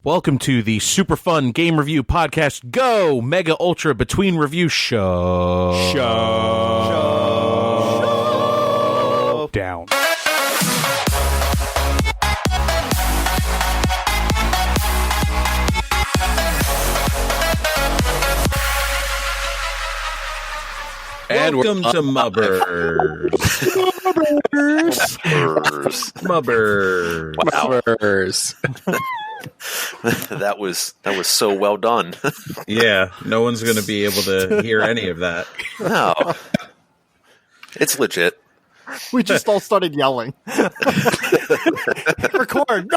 Welcome to the super fun game review podcast. Go Mega Ultra Between Review Show. Down. And welcome to MUBRS. MUBRS. That was so well done. Yeah, no one's going to be able to hear any of that. No, it's legit. We just all started yelling. Record.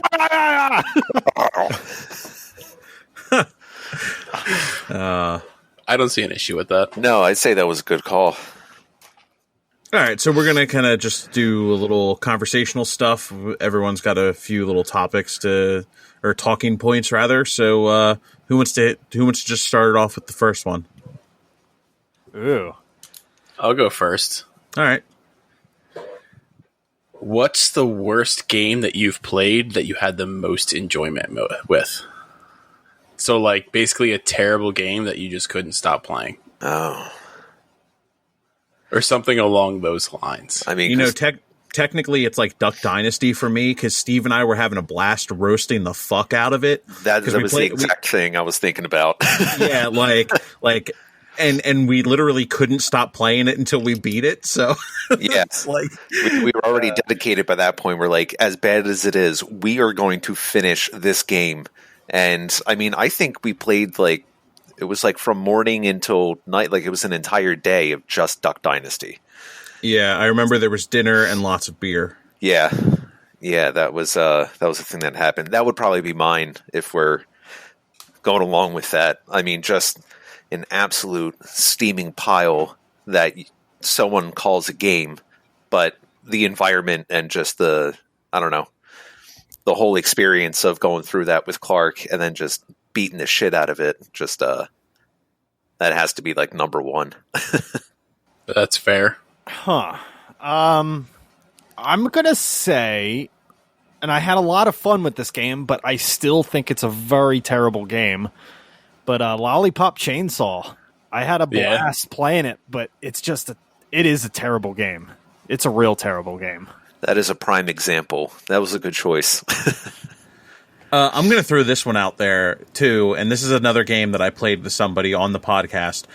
I don't see an issue with that. No, I'd say that was a good call. All right, so we're going to kind of just do a little conversational stuff. Everyone's got a few little topics or talking points rather. So who wants to just start it off with the first one? Ooh. I'll go first. All right. What's the worst game that you've played that you had the most enjoyment with? So, like, basically a terrible game that you just couldn't stop playing. Oh. Or something along those lines. I mean, technically it's like Duck Dynasty for me because Steve and I were having a blast roasting the fuck out of it. That was the exact thing I was thinking about. Yeah, and we literally couldn't stop playing it until we beat it. So yes, we were already dedicated by that point. We're like, as bad as it is, we are going to finish this game. And I mean, I think we played it was from morning until night. Like it was an entire day of just Duck Dynasty. Yeah, I remember there was dinner and lots of beer. Yeah, that was a thing that happened. That would probably be mine if we're going along with that. I mean, just an absolute steaming pile that someone calls a game, but the environment and just the whole experience of going through that with Clark and then just beating the shit out of it. Just that has to be number one. That's fair. Huh. I'm going to say, and I had a lot of fun with this game, but I still think it's a very terrible game. But Lollipop Chainsaw, I had a blast playing it, but it is a terrible game. It's a real terrible game. That is a prime example. That was a good choice. I'm going to throw this one out there too, and this is another game that I played with somebody on the podcast.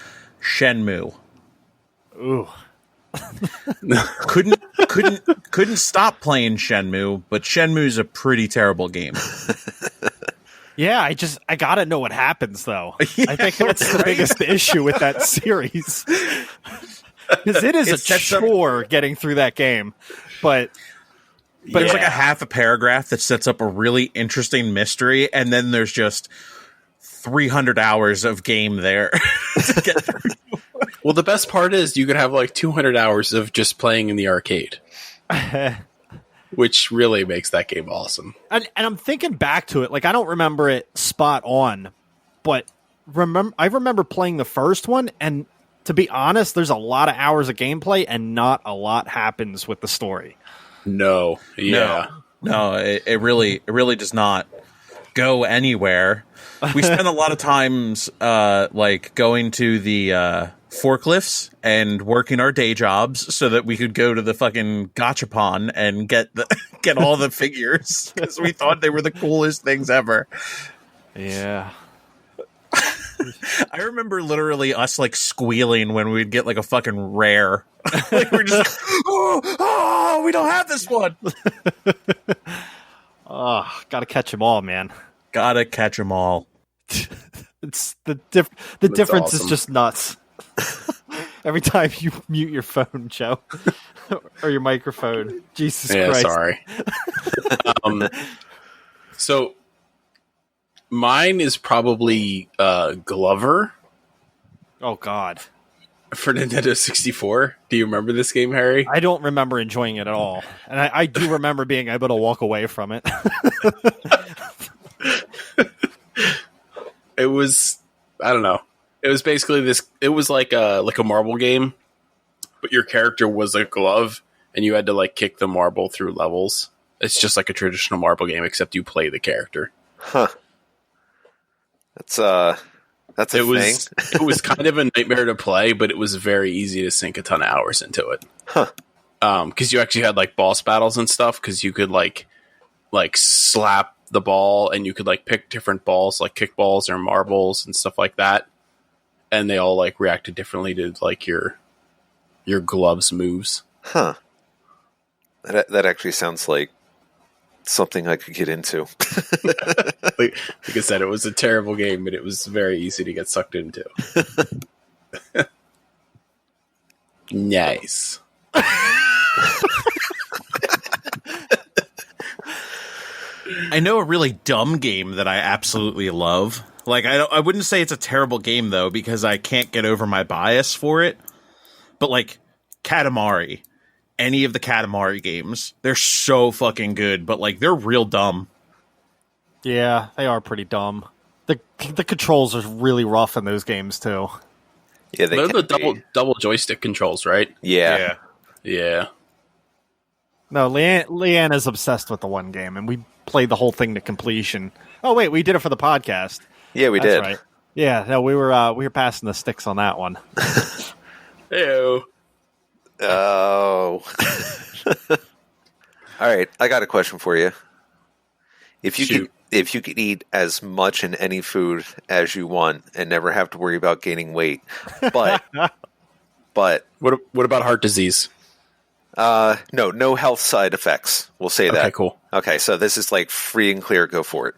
Shenmue. Ooh. couldn't stop playing Shenmue, but Shenmue's a pretty terrible game. Yeah, I gotta know what happens though. Yeah, I think that's the biggest issue with that series. Because it is a chore getting through that game. But there's a half a paragraph that sets up a really interesting mystery, and then there's just 300 hours of game there to get through. Well, the best part is you could have 200 hours of just playing in the arcade. Which really makes that game awesome. And I'm thinking back to it, I don't remember it spot on, but I remember playing the first one, and to be honest, there's a lot of hours of gameplay, and not a lot happens with the story. No. Yeah. No, it really does not go anywhere. We spend a lot of times going to the forklifts and working our day jobs so that we could go to the fucking gachapon and get all the figures because we thought they were the coolest things ever. Yeah. I remember literally us squealing when we'd get a fucking rare. We're just oh, we don't have this one. Oh, gotta catch them all, man. Gotta catch them all. It's the difference awesome. is just nuts. Every time you mute your phone, Joe, or your microphone, Jesus Christ. Sorry. So mine is probably Glover. Oh God. For Nintendo 64. Do you remember this game, Harry? I don't remember enjoying it at all, and I do remember being able to walk away from it. It was, I don't know. It was basically this. It was like a marble game, but your character was a glove, and you had to kick the marble through levels. It's just like a traditional marble game, except you play the character. Huh. That's a thing. It was kind of a nightmare to play, but it was very easy to sink a ton of hours into it. Huh. Because you actually had like boss battles and stuff. Because you could like slap the ball, and you could like pick different balls, like kickballs or marbles and stuff like that, and they all like reacted differently to like your gloves moves. Huh. That actually sounds like something I could get into. like I said, it was a terrible game, but it was very easy to get sucked into. Nice. I know a really dumb game that I absolutely love. Like, I wouldn't say it's a terrible game, though, because I can't get over my bias for it. But, like, Katamari. Any of the Katamari games. They're so fucking good, but, like, they're real dumb. Yeah, they are pretty dumb. The controls are really rough in those games, too. Yeah, they're the double joystick controls, right? Yeah. No, Leanne is obsessed with the one game, and we played the whole thing to completion. Oh wait, we did it for the podcast. Yeah, we did. Right. Yeah, no, we were passing the sticks on that one. Ew. Oh. All right, I got a question for you. If you could eat as much in any food as you want and never have to worry about gaining weight, but what about heart disease? No health side effects. We'll say that. Okay, cool. Okay, so this is like free and clear. Go for it.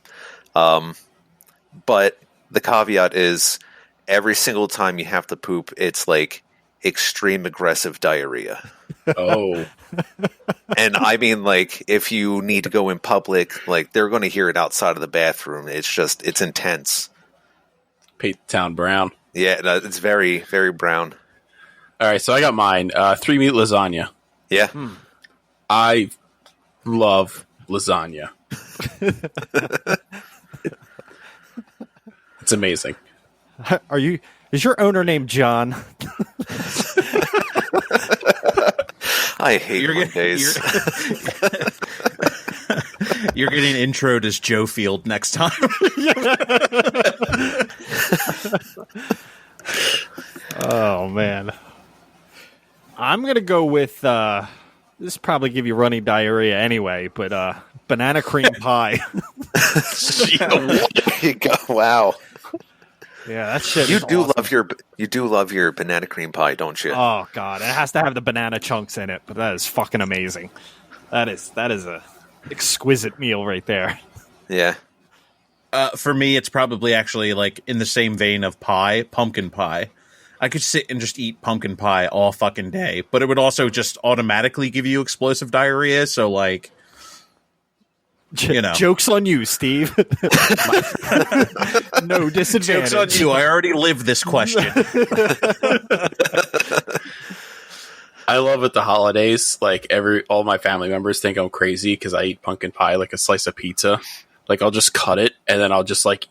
But the caveat is every single time you have to poop, it's like extreme aggressive diarrhea. Oh. And I mean, like, if you need to go in public, like, they're going to hear it outside of the bathroom. It's intense. Pete Town Brown. Yeah, no, it's very, very brown. All right, so I got mine. 3-meat lasagna. Yeah. I love lasagna. It's amazing. Is your owner named John? I hate Mondays. You're getting introed as Joe Field next time. Oh, man. I'm going to go with, this probably give you runny diarrhea anyway, but banana cream pie. There you go. Wow. Yeah, that shit You is do awesome. love your banana cream pie, don't you? Oh, God. It has to have the banana chunks in it, but that is fucking amazing. That is a exquisite meal right there. Yeah. For me, it's probably actually like in the same vein of pie, pumpkin pie. I could sit and just eat pumpkin pie all fucking day, but it would also just automatically give you explosive diarrhea. So, like, you know, Joke's on you, Steve. No disadvantage. Joke's on you. I already lived this question. I love at the holidays, like all my family members think I'm crazy because I eat pumpkin pie like a slice of pizza. Like I'll just cut it and then I'll just like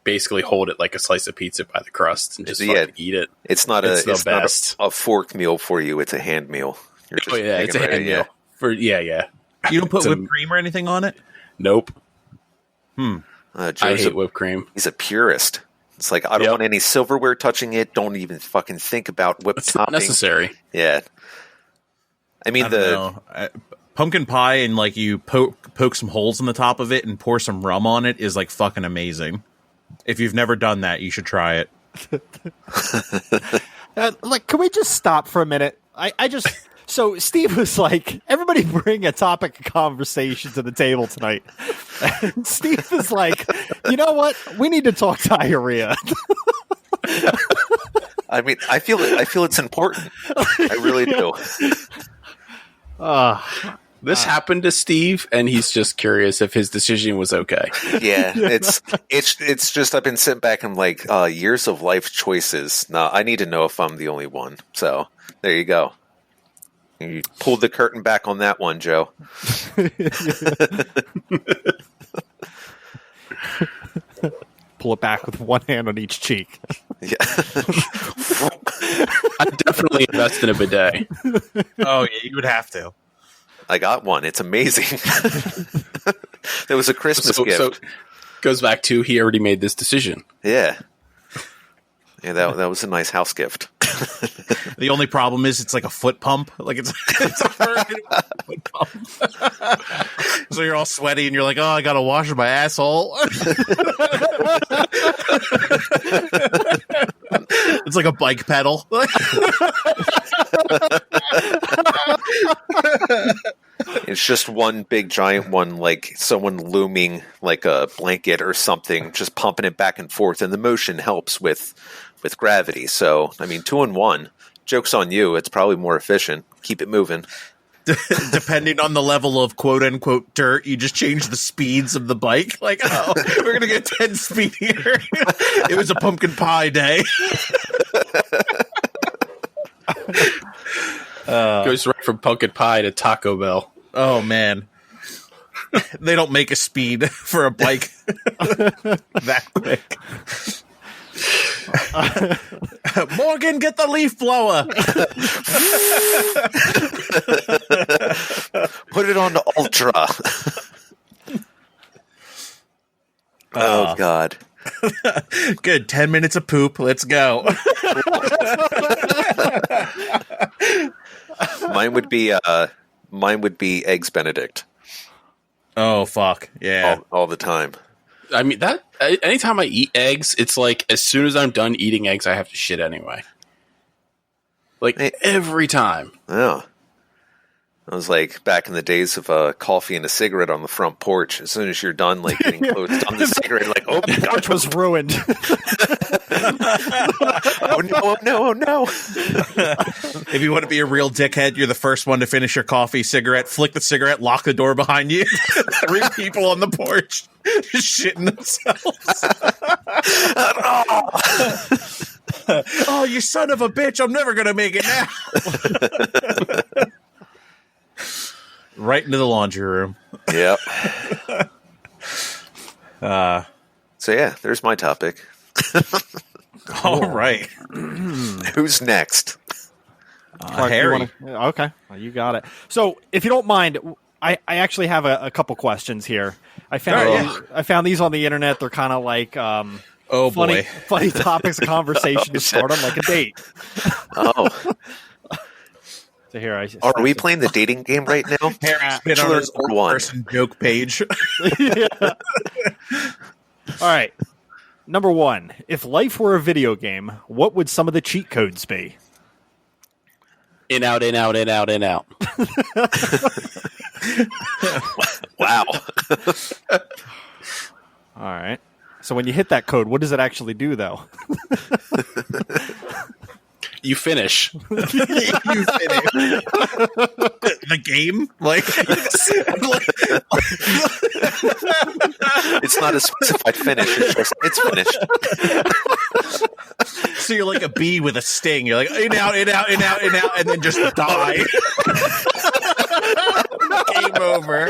basically hold it like a slice of pizza by the crust and just fucking eat it. It's not a fork meal for you. It's a hand meal. It's a hand meal. You don't put whipped cream or anything on it? Nope. I hate whipped cream. He's a purist. It's like, I don't want any silverware touching it. Don't even fucking think about whipped It's topping. not necessary. Yeah. I mean, pumpkin pie and like you poke some holes in the top of it and pour some rum on it is like fucking amazing. If you've never done that, you should try it. Like, can we just stop for a minute? So Steve was like, everybody bring a topic of conversation to the table tonight. And Steve is like, you know what? We need to talk diarrhea. I mean, I feel it's important. I really do. This happened to Steve, and he's just curious if his decision was okay. Yeah, it's just I've been sitting back and like years of life choices. Now I need to know if I'm the only one. So there you go. You pulled the curtain back on that one, Joe. Pull it back with one hand on each cheek. Yeah. I definitely invest in a bidet. Oh, yeah, you would have to. I got one. It's amazing. It was a Christmas gift. Goes back to he already made this decision. Yeah. Yeah, that was a nice house gift. The only problem is it's like a foot pump. Like it's a foot pump. So you're all sweaty and you're like, oh, I gotta wash my asshole. It's like a bike pedal. It's just one big giant one, like someone looming like a blanket or something, just pumping it back and forth, and the motion helps with gravity. So, I mean, 2 in 1. Joke's on you. It's probably more efficient. Keep it moving. Depending on the level of quote unquote dirt, you just change the speeds of the bike. Like, oh, we're gonna get 10 speed here. It was a pumpkin pie day. Goes right from pumpkin pie to Taco Bell. Oh man, they don't make a speed for a bike that quick. Morgan, get the leaf blower. Put it on to ultra. Oh God. Good. 10 minutes of poop. Let's go. Mine would be eggs Benedict. Oh fuck yeah! All the time. I mean, that anytime I eat eggs, it's like as soon as I'm done eating eggs, I have to shit anyway. Like every time. Yeah. I was like back in the days of coffee and a cigarette on the front porch. As soon as you're done, like getting close on the cigarette, like oh, the porch was ruined. oh no! If you want to be a real dickhead, you're the first one to finish your coffee, cigarette, flick the cigarette, lock the door behind you. 3 people on the porch just shitting themselves. Oh, you son of a bitch! I'm never gonna make it now. Right into the laundry room. Yep. So yeah, there's my topic. All right. Who's next? Harry. Okay, well, you got it. So, if you don't mind, I actually have a couple questions here. I found these on the internet. They're kind of like funny topics of conversation to start on like a date. Oh. So here are we playing the dating game right now? Harry's been on his person joke page. Yeah. All right. Number 1. If life were a video game, what would some of the cheat codes be? In, out, in, out, in, out, in, out. Wow. All right. So when you hit that code, what does it actually do, though? You finish. You finish. The game? Like it's not a specified finish. It's finished. So you're like a bee with a sting. You're like, in, out, in, out, in, out, in, out, and then just die. Game over.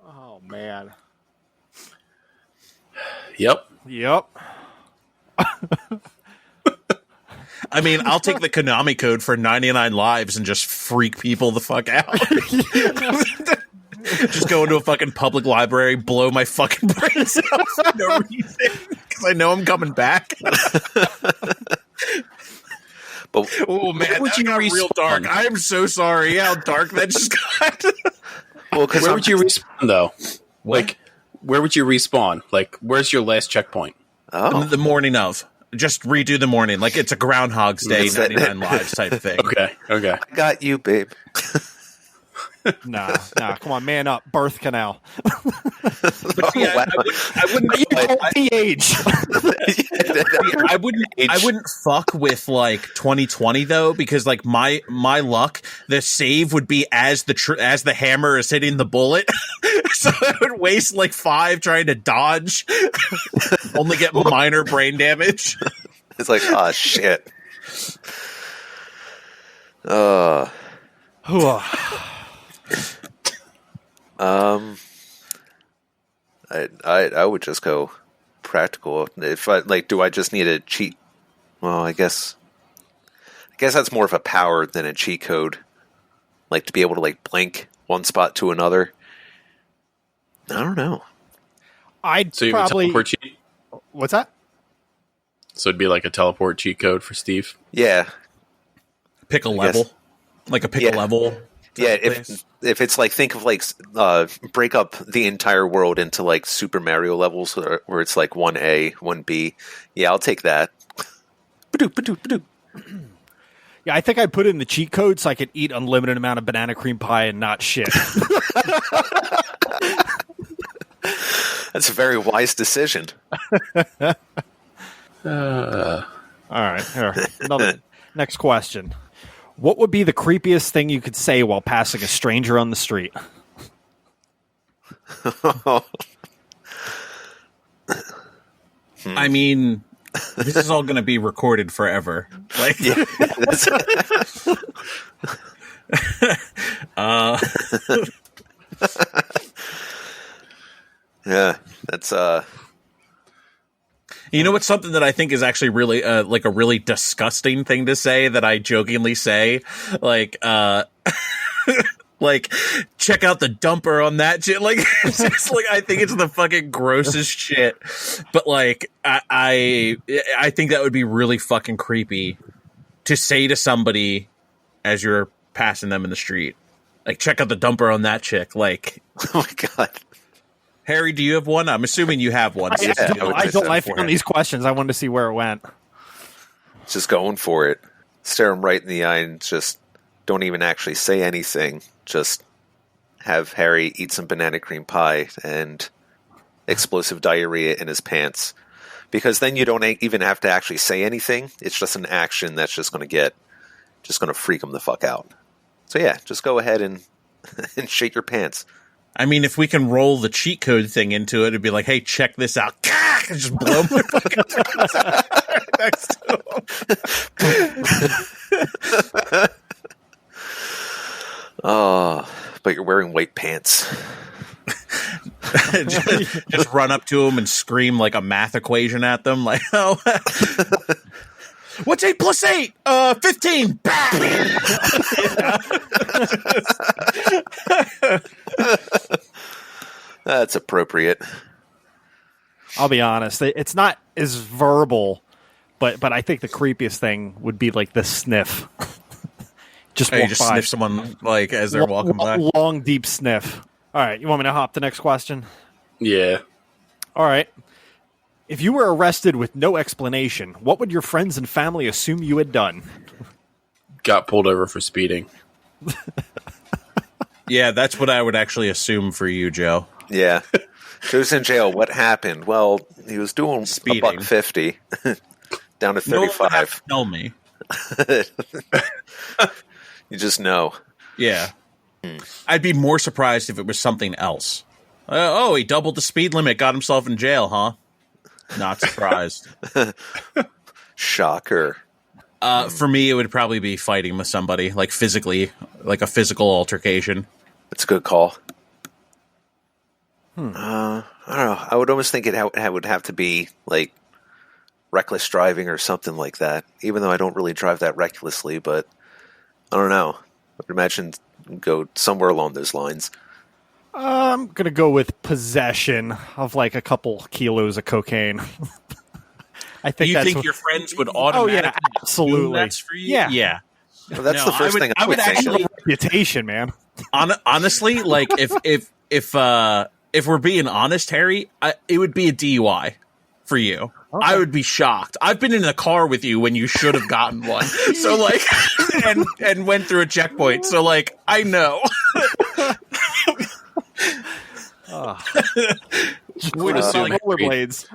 Oh, man. Yep. I mean, I'll take the Konami code for 99 lives and just freak people the fuck out. Just go into a fucking public library, blow my fucking brains out for no reason, because I know I'm coming back. But oh man, that got real dark. I am so sorry how dark that just got. Well, because where would you respawn though? Like, where would you respawn? Like, where's your last checkpoint? Oh, the morning of. Just redo the morning, like it's a Groundhog's Day, 99 lives type thing. Okay. I got you, babe. Nah, come on, man up. Birth canal. But yeah, wow. I wouldn't the age. I wouldn't fuck with like 2020 though, because like my luck, the save would be as the hammer is hitting the bullet, so I would waste like 5 trying to dodge, only get minor brain damage. It's like, oh shit. I would just go practical. If I like, do I just need to cheat? Well, I guess I guess that's more of a power than a cheat code. Like to be able to like blink one spot to another. I don't know. I'd So you have a probably. teleport cheat? What's that? So it'd be like a teleport cheat code for Steve. Yeah. Pick a level, like a pick a level. Yeah, Place. if it's like, think of like break up the entire world into like Super Mario levels where it's like 1A, 1B. Yeah, I'll take that. Badoo, badoo, badoo. Yeah, I think I put in the cheat code so I could eat unlimited amount of banana cream pie and not shit. That's a very wise decision. All right, here. Next question. What would be the creepiest thing you could say while passing a stranger on the street? I mean, this is all going to be recorded forever. Like, Yeah, yeah, that's you know what's something that I think is actually really like a really disgusting thing to say that I jokingly say, like like check out the dumper on that shit. Like it's just like I think it's the fucking grossest shit. But like I think that would be really fucking creepy to say to somebody as you're passing them in the street. Like check out the dumper on that chick. Like oh my god. Harry, do you have one? I'm assuming you have one. Yeah, I don't like on these questions. I wanted to see where it went. Just going for it. Stare him right in the eye and just don't even actually say anything. Just have Harry eat some banana cream pie and explosive diarrhea in his pants. Because then you don't even have to actually say anything. It's just an action that's just going to freak him the fuck out. So yeah, just go ahead and and shake your pants. I mean, if we can roll the cheat code thing into it, it'd be like, hey, check this out. And just blow my fucking brains out next to him. Oh, but you're wearing white pants. just run up to him and scream like a math equation at them. Like, oh, what's 8 plus 8? 15. That's appropriate. I'll be honest. It's not as verbal, but I think the creepiest thing would be like the sniff. Just Hey, walk just by. sniff someone like as they're walking by. Long, deep sniff. All right, you want me to hop to the next question? Yeah. All right. If you were arrested with no explanation, what would your friends and family assume you had done? Got pulled over for speeding. Yeah, that's what I would actually assume for you, Joe. Yeah. Joe's in jail. What happened? Well, he was doing Speeding. $150 down to No one would have 35. to tell me. You just know. Yeah. I'd be more surprised if it was something else. Oh, he doubled the speed limit, got himself in jail, huh? Not surprised. Shocker. For me, it would probably be fighting with somebody, like physically, like a physical altercation. That's a good call. I don't know. I would almost think it would have to be like reckless driving or something like that. Even though I don't really drive that recklessly, but I don't know. I would imagine go somewhere along those lines. I'm going to go with possession of like a couple kilos of cocaine. I think You that's think what- your friends would Oh, automatically yeah, absolutely. assume that's for you? Yeah. Yeah. Well, that's No, the first thing I would think. actually, reputation, man. honestly, like if we're being honest, Harry, it would be a DUI for you. Okay. I would be shocked. I've been in a car with you when you should have gotten one. So like, and went through a checkpoint. So like, I know. Would assume rollerblades.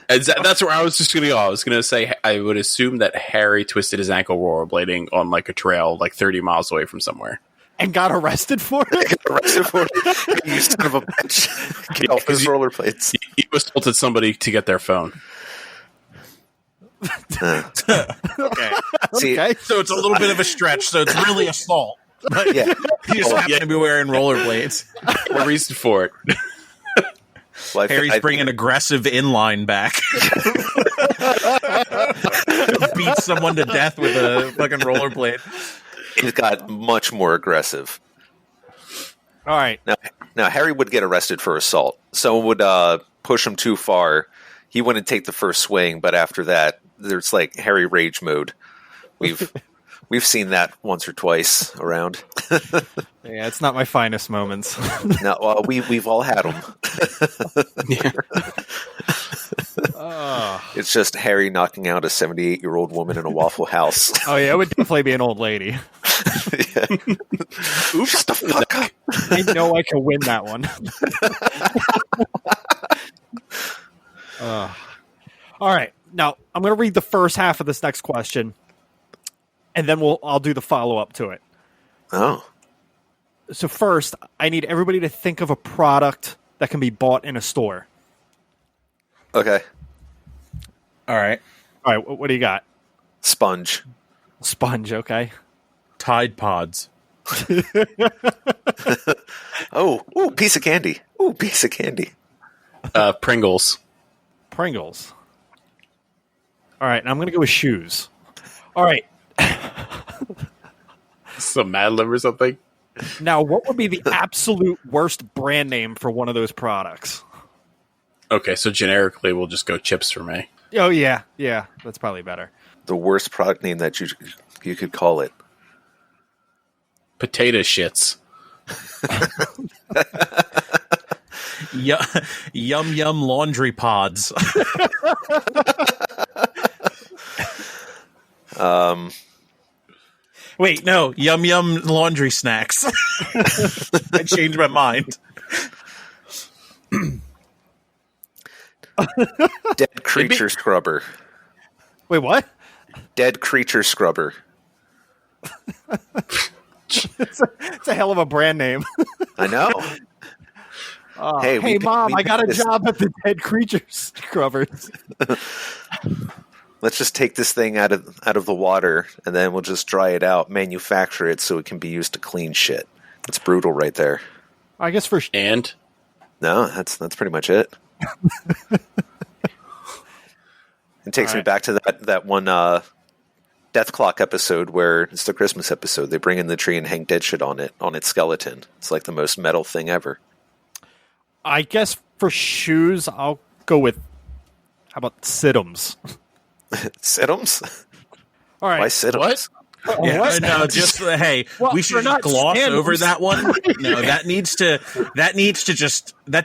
That's where I was just going to go. I was going to say I would assume that Harry twisted his ankle rollerblading on like a trail like 30 miles away from somewhere. And got arrested for it? Arrested for it. You son of a bitch. Get off his rollerblades. He assaulted somebody to get their phone. Okay. See, Okay. So it's a little bit of a stretch. So it's really assault. But yeah. you just happen to be wearing rollerblades. No reason for it. Well, Harry's bringing aggressive inline back. beat someone to death with a fucking rollerblade. It got much more aggressive. All right. Now Harry would get arrested for assault. Someone would push him too far. He wouldn't take the first swing, but after that, there's like Harry rage mode. We've seen that once or twice around. Yeah, it's not my finest moments. No, well, we've all had them. It's just Harry knocking out a 78-year-old woman in a Waffle House. Oh yeah, it would definitely be an old lady. Yeah. Oops, shut the fuck up. I know I can win that one. All right, now I'm going to read the first half of this next question, and then I'll do the follow-up to it. Oh. So first, I need everybody to think of a product that can be bought in a store. Okay. All right. All right, what do you got? Sponge. Sponge, okay. Tide Pods. Ooh, piece of candy. Ooh, piece of candy. Pringles. Pringles. All right, I'm going to go with shoes. All right. Some Mad Lib or something. Now, what would be the absolute worst brand name for one of those products? Okay, so generically, we'll just go chips for me. Oh, yeah, that's probably better. The worst product name that you could call it. Potato shits. Yum Yum Laundry Pods. Wait, no, Yum Yum Laundry Snacks. I changed my mind. Dead creature scrubber. Wait, what? Dead creature scrubber. It's a hell of a brand name. I know. Hey, Mom, I got a job at the Dead Creatures Scrubbers. Let's just take this thing out of the water, and then we'll just dry it out, manufacture it so it can be used to clean shit. That's brutal right there. I guess And? No, that's pretty much it. It takes me back to that one Death Clock episode where it's the Christmas episode. They bring in the tree and hang dead shit on its skeleton. It's like the most metal thing ever. I guess for shoes, I'll go with, how about Situms? Situms? All right. Why Situms? What? Yeah, What? no, just hey, Well, we they're should not just gloss sandals. over that one. No, that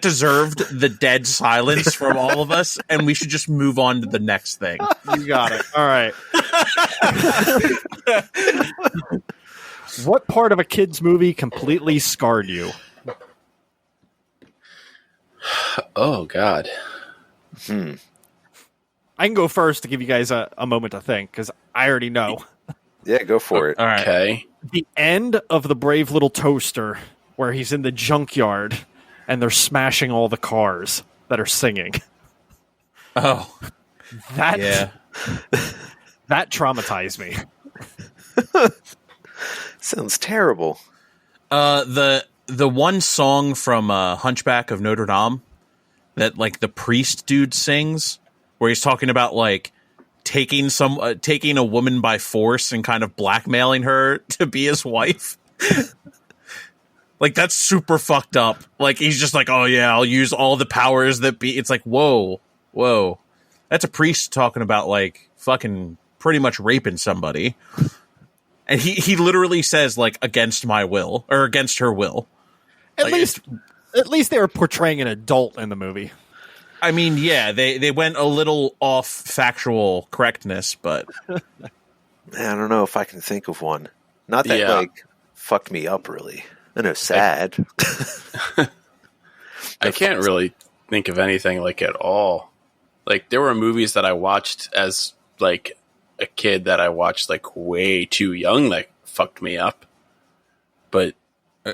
deserved the dead silence from all of us, and we should just move on to the next thing. You got it. All right. What part of a kid's movie completely scarred you? Oh, God. I can go first to give you guys a moment to think, because I already know. Yeah, go for it. All right. Okay. The end of The Brave Little Toaster, where he's in the junkyard and they're smashing all the cars that are singing. Oh, That yeah. that traumatized me. Sounds terrible. The one song from Hunchback of Notre Dame that like the priest dude sings, where he's talking about like taking a woman by force and kind of blackmailing her to be his wife. Like that's super fucked up. Like he's just like, oh yeah, I'll use all the powers that be. It's like, whoa. That's a priest talking about like fucking pretty much raping somebody. And he literally says like against my will or against her will. At least they were portraying an adult in the movie. I mean, yeah, they went a little off factual correctness, but I don't know if I can think of one. Not that like fucked me up really. I know, sad. I can't really think of anything like at all. Like there were movies that I watched as like a kid that I watched like way too young that fucked me up. But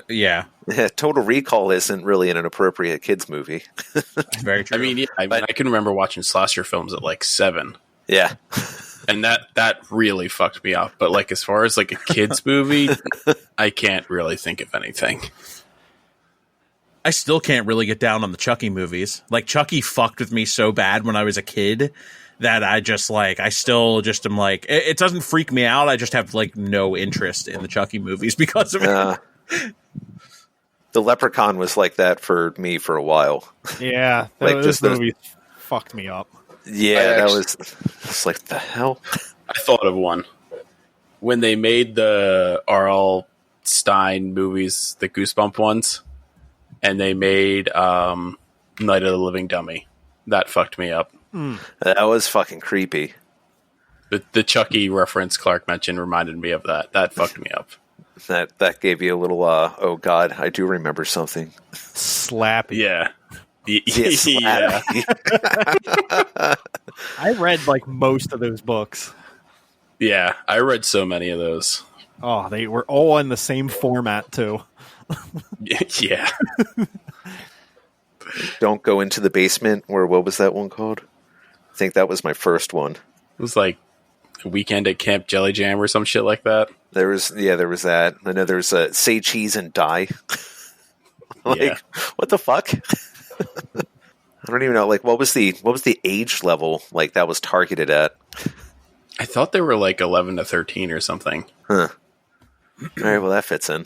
yeah. Total Recall isn't really an appropriate kids movie. Very true. I mean, I can remember watching slasher films at like 7. Yeah. And that really fucked me up. But like as far as like a kids movie, I can't really think of anything. I still can't really get down on the Chucky movies. Like Chucky fucked with me so bad when I was a kid that I just like. I still just am like, it doesn't freak me out. I just have like no interest in the Chucky movies because of it. The Leprechaun was like that for me for a while. Yeah, Like, this movie fucked me up. Yeah, that was. It's like the hell. I thought of one when they made the R.L. Stein movies, the Goosebump ones, and they made Night of the Living Dummy. That fucked me up. That was fucking creepy. The Chucky reference Clark mentioned reminded me of that. That fucked me up. That gave you a little. Oh God, I do remember something. Slappy. Yeah. Yeah. I read like most of those books. Yeah, I read so many of those. Oh, they were all in the same format too. Yeah. Don't Go Into the Basement, or what was that one called? I think that was my first one. It was like a Weekend at Camp Jelly Jam or some shit like that. There was that. I know there's Say Cheese and Die. Yeah. What the fuck? I don't even know. Like, what was the age level like that was targeted at? I thought they were like 11 to 13 or something. Huh. All right, well that fits in.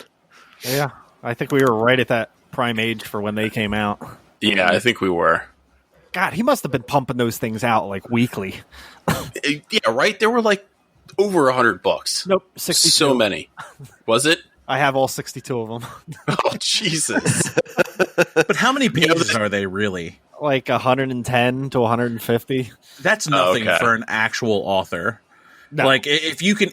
Yeah, I think we were right at that prime age for when they came out. Yeah, I think we were. God, he must have been pumping those things out like weekly. Yeah, right? There were like over 100 books. Nope, 62. So many. Was it? I have all 62 of them. Oh, Jesus. But how many pages are they really? Like 110 to 150. That's nothing Okay. for an actual author. No. Like if you can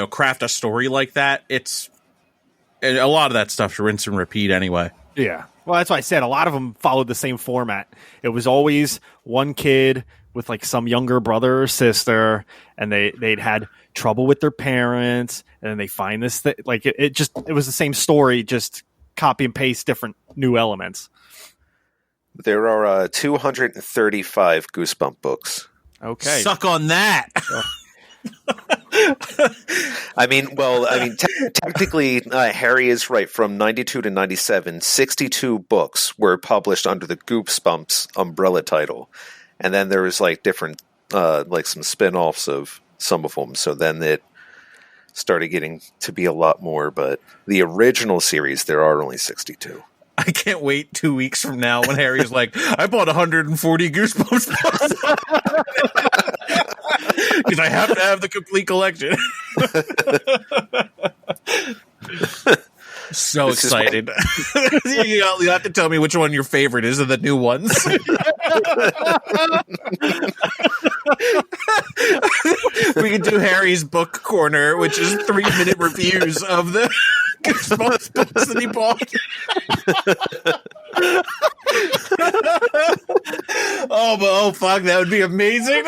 craft a story like that, and a lot of that stuff's rinse and repeat anyway. Yeah. Well, that's why I said a lot of them followed the same format. It was always one kid with like some younger brother or sister, and they'd had trouble with their parents, and then they find this thing. Like it was the same story, just copy and paste different new elements. There are 235 Goosebump books. Okay. Suck on that. Technically, Harry is right. From 92 to 97, 62 books were published under the Goosebumps umbrella title. And then there was like different, like some spin-offs of some of them. So then it started getting to be a lot more. But the original series, there are only 62. I can't wait 2 weeks from now when Harry's like, I bought 140 Goosebumps books. Because I have to have the complete collection. So This is excited. You have to tell me which one your favorite is of the new ones. We can do Harry's book corner, which is 3-minute reviews of the Goosebumps books that he bought. Oh, fuck, that would be amazing.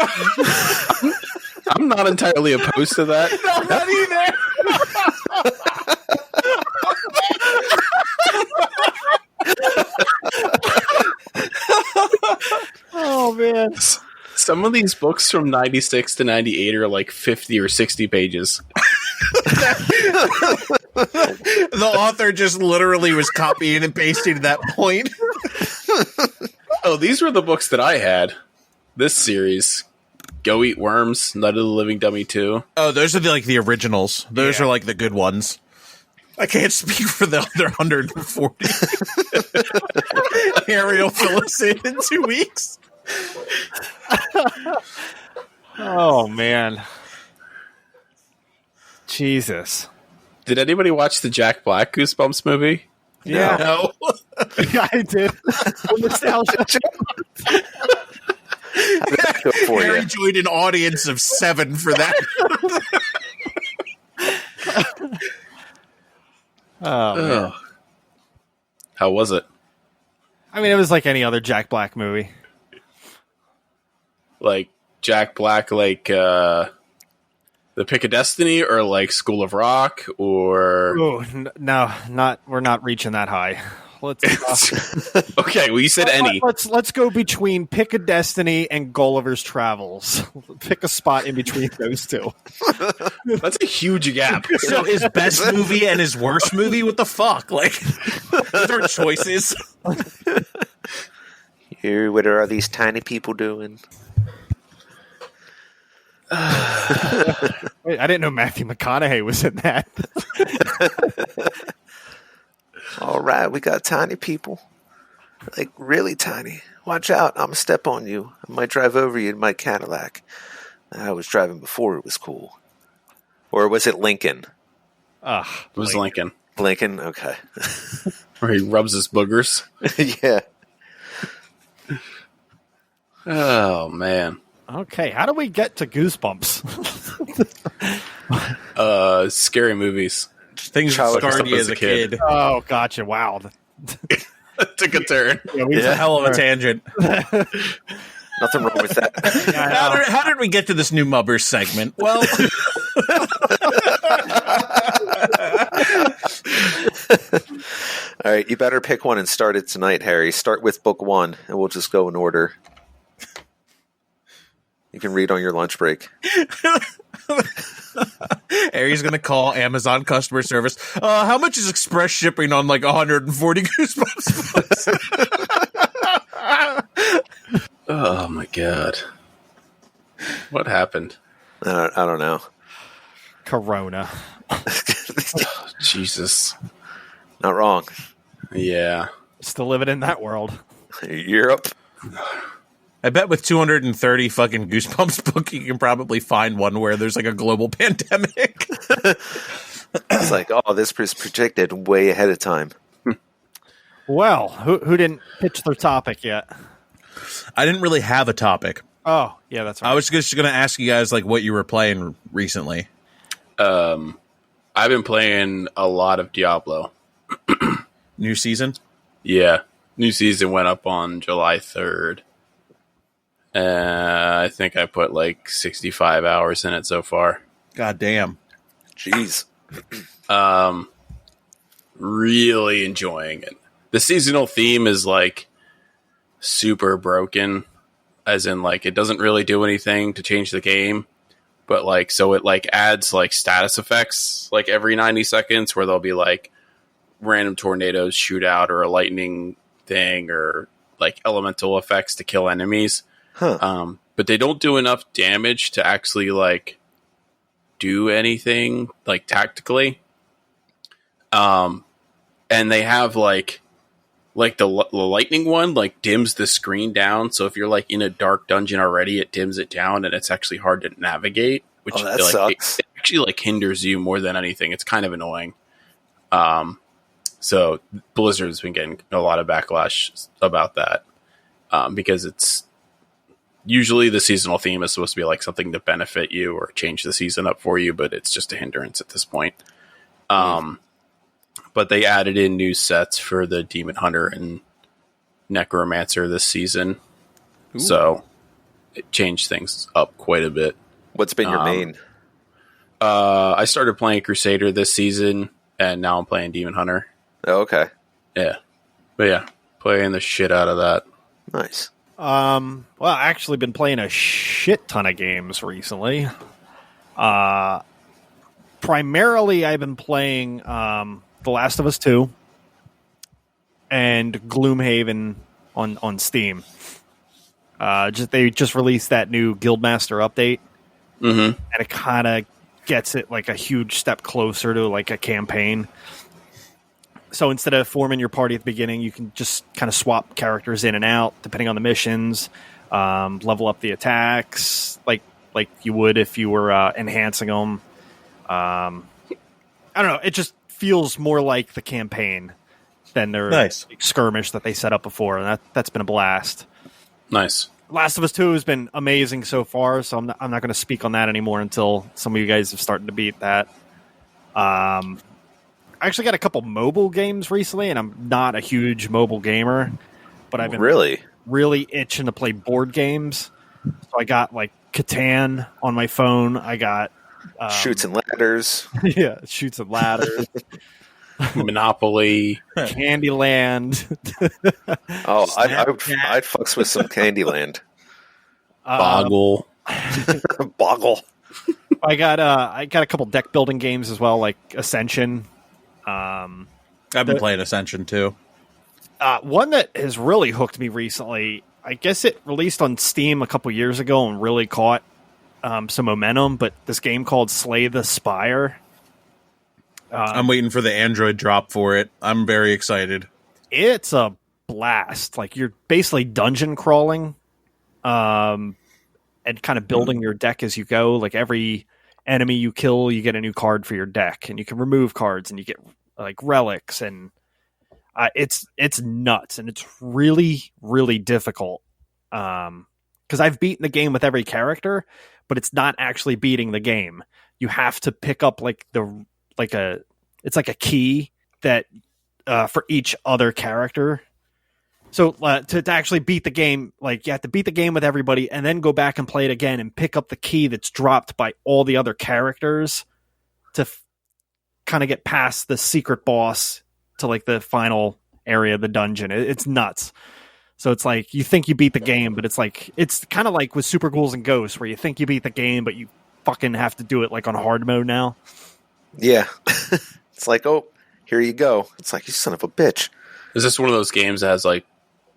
I'm not entirely opposed to that. No, not either. Oh man. Some of these books from 96 to 98 are like 50 or 60 pages. The author just literally was copying and pasting at that point. Oh, these were the books that I had. This series. Go Eat Worms, Night of the Living Dummy 2. Oh, those are the originals. Those are like the good ones. I can't speak for the other 140. Harry will fill us in 2 weeks. Oh man. Jesus. Did anybody watch the Jack Black Goosebumps movie? Yeah. No. Yeah, I did. Nostalgia. For Harry you. joined an audience of 7 for that. Oh man. Ugh. How was it? I mean, it was like any other Jack Black movie. Like Jack Black, like The Pick of Destiny, or like School of Rock, or Oh no, we're not reaching that high. Let's okay. Well, you said any. let's go between Pick a Destiny and Gulliver's Travels. Pick a spot in between those two. That's a huge gap. So his best movie and his worst movie? What the fuck? Like, those are choices. Here, what are all these tiny people doing? Wait, I didn't know Matthew McConaughey was in that. All right, we got tiny people. Like, really tiny. Watch out, I'm going to step on you. I might drive over you in my Cadillac. I was driving before it was cool. Or was it Lincoln? Ugh, It was Lincoln. Lincoln? Okay. Where he rubs his boogers. Yeah. Oh, man. Okay, how do we get to Goosebumps? Scary movies. Things that scarred you as a kid. Oh, gotcha. Wow. Took a turn. It's a hell of a tangent. Nothing wrong with that. How did we get to this new MUBRS segment? Well, All right, you better pick one and start it tonight, Harry. Start with book 1, and we'll just go in order. You can read on your lunch break. Harry's going to call Amazon customer service. How much is express shipping on like 140 Goosebumps books? Oh, my God. What happened? I don't know. Corona. Jesus. Not wrong. Yeah. Still living in that world. Europe. I bet with 230 fucking Goosebumps book, you can probably find one where there's like a global pandemic. It's like, oh, this was projected way ahead of time. Well, who didn't pitch their topic yet? I didn't really have a topic. Oh, yeah, that's right. I was just going to ask you guys like what you were playing recently. I've been playing a lot of Diablo. New season? Yeah. New season went up on July 3rd. I think I put like 65 hours in it so far. God damn. Jeez. Really enjoying it. The seasonal theme is like super broken, as in like it doesn't really do anything to change the game, but like so it like adds like status effects like every 90 seconds where there'll be like random tornadoes shoot out or a lightning thing or like elemental effects to kill enemies. Huh. But they don't do enough damage to actually like do anything like tactically. And they have like the lightning one like dims the screen down, so if you're like in a dark dungeon already, it dims it down and it's actually hard to navigate, which that like sucks. it actually like hinders you more than anything. It's kind of annoying. So Blizzard's been getting a lot of backlash about that, because it's usually the seasonal theme is supposed to be like something to benefit you or change the season up for you, but it's just a hindrance at this point. But they added in new sets for the Demon Hunter and Necromancer this season. Ooh. So it changed things up quite a bit. What's been your main? I started playing Crusader this season, and now I'm playing Demon Hunter. Oh, okay. Yeah. But yeah, playing the shit out of that. Nice. Well, I actually been playing a shit ton of games recently. Primarily, I've been playing The Last of Us 2 and Gloomhaven on Steam. They just released that new Guildmaster update, and it kind of gets it like a huge step closer to like a campaign. So instead of forming your party at the beginning, you can just kind of swap characters in and out depending on the missions, level up the attacks like you would if you were enhancing them. I don't know. It just feels more like the campaign than their skirmish that they set up before, and that's been a blast. Nice. Last of Us 2 has been amazing so far, so I'm not going to speak on that anymore until some of you guys have started to beat that. I actually got a couple mobile games recently, and I'm not a huge mobile gamer, but I've been really itching to play board games. So I got like Catan on my phone. I got Shoots and Ladders. Yeah, Shoots and Ladders. Monopoly. Candyland. Oh, I'd fucks with some Candyland. Boggle. Boggle. I got a couple deck building games as well, like Ascension. I've been playing Ascension too. One that has really hooked me recently, I guess it released on Steam a couple years ago and really caught some momentum, but this game called Slay the Spire. I'm waiting for the Android drop for it. I'm very excited. It's a blast. Like, you're basically dungeon crawling, and kind of building your deck as you go. Like, every enemy you kill, you get a new card for your deck, and you can remove cards, and you get like relics, and it's nuts, and it's really, really difficult. Because I've beaten the game with every character, but it's not actually beating the game. You have to pick up it's like a key that for each other character. So to actually beat the game, like, you have to beat the game with everybody and then go back and play it again and pick up the key that's dropped by all the other characters to kind of get past the secret boss to like the final area of the dungeon. It's nuts. So it's like, you think you beat the game, but it's kind of like with Super Ghouls and Ghosts, where you think you beat the game, but you fucking have to do it like on hard mode now. Yeah. It's like, oh, here you go. It's like, you son of a bitch. Is this one of those games that has like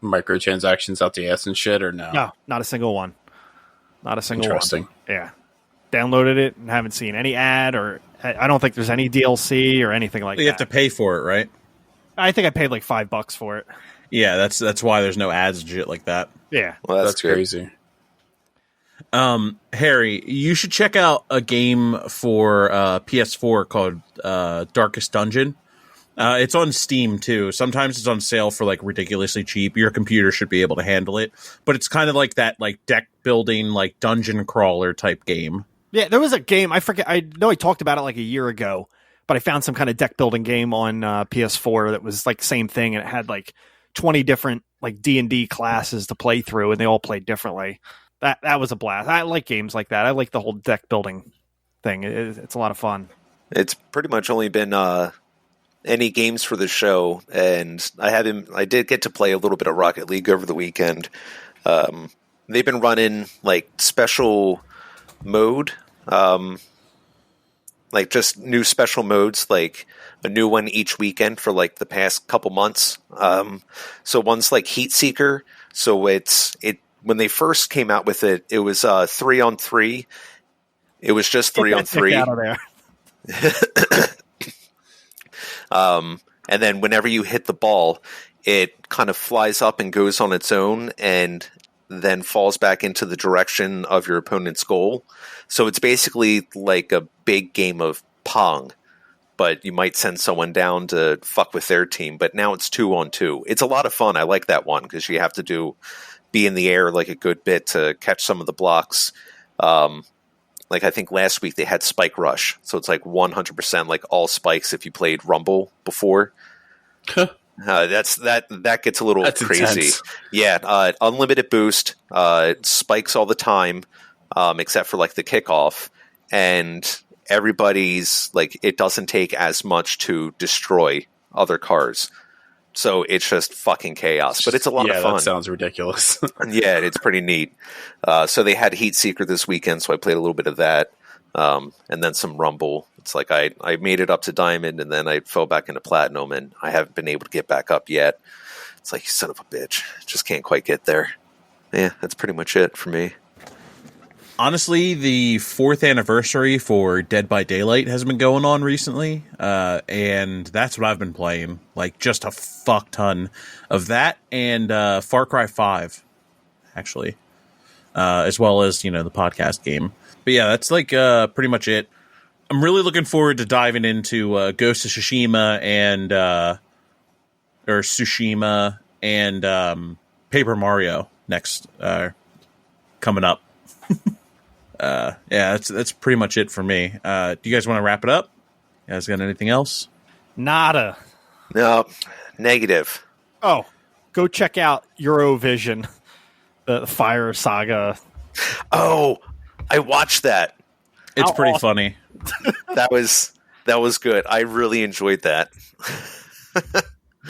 microtransactions out the ass and shit, or no? No, not a single one. Not a single Interesting. one. Yeah. Downloaded it and haven't seen any ad, or I don't think there's any DLC or anything like that. You have to pay for it, right? I think I paid like $5 for it. Yeah, that's why there's no ads and shit like that. Yeah. Well, That's crazy. Harry, you should check out a game for PS4 called Darkest Dungeon. It's on Steam too. Sometimes it's on sale for like ridiculously cheap. Your computer should be able to handle it. But it's kind of like that, like deck building, like dungeon crawler type game. Yeah, there was a game, I forget, I know I talked about it like a year ago, but I found some kind of deck building game on PS4 that was like same thing, and it had like 20 different like D&D classes to play through, and they all played differently. That was a blast. I like games like that. I like the whole deck building thing. It's a lot of fun. It's pretty much only been any games for the show, and I did get to play a little bit of Rocket League over the weekend. They've been running like special mode, like just new special modes, like a new one each weekend for like the past couple months. So one's like Heat Seeker. So when they first came out with it, it was 3-on-3. It was just 3-on-3. Out of there. And then whenever you hit the ball, it kind of flies up and goes on its own, and then falls back into the direction of your opponent's goal. So it's basically like a big game of Pong, but you might send someone down to fuck with their team. But now it's 2-on-2. It's a lot of fun. I like that one because you have to be in the air like a good bit to catch some of the blocks. Like I think last week they had Spike Rush, so it's like 100% like all spikes if you played Rumble before. That gets a little crazy. Intense. Yeah, unlimited boost, spikes all the time, except for like the kickoff, and everybody's like, it doesn't take as much to destroy other cars. So it's just fucking chaos, but it's a lot of fun. That sounds ridiculous. Yeah, it's pretty neat. So they had Heat Seeker this weekend, so I played a little bit of that, and then some Rumble. It's like I made it up to Diamond, and then I fell back into Platinum, and I haven't been able to get back up yet. It's like, you son of a bitch. Just can't quite get there. Yeah, that's pretty much it for me. Honestly, the 4th anniversary for Dead by Daylight has been going on recently, and that's what I've been playing. Like, just a fuck ton of that, and Far Cry 5, actually, as well as, the podcast game. But yeah, that's like pretty much it. I'm really looking forward to diving into Ghost of Tsushima and Paper Mario next, coming up. Yeah, that's pretty much it for me. Do you guys want to wrap it up? You guys got anything else? Nada. No, negative. Oh, go check out Eurovision, the Fire Saga. Oh, I watched that. It's How pretty awesome. funny. That was good. I really enjoyed that.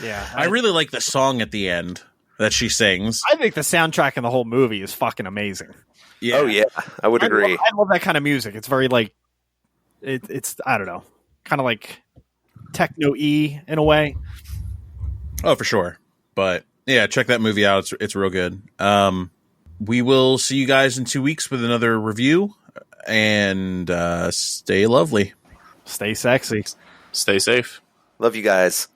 Yeah, I really like the song at the end that she sings. I think the soundtrack in the whole movie is fucking amazing. Yeah. Oh yeah, I would agree. I love that kind of music. It's very like it's I don't know, kind of like techno-y in a way. Oh, for sure. But yeah, check that movie out. It's real good. We will see you guys in 2 weeks with another review. and stay lovely. Stay sexy. Stay safe. Love you guys.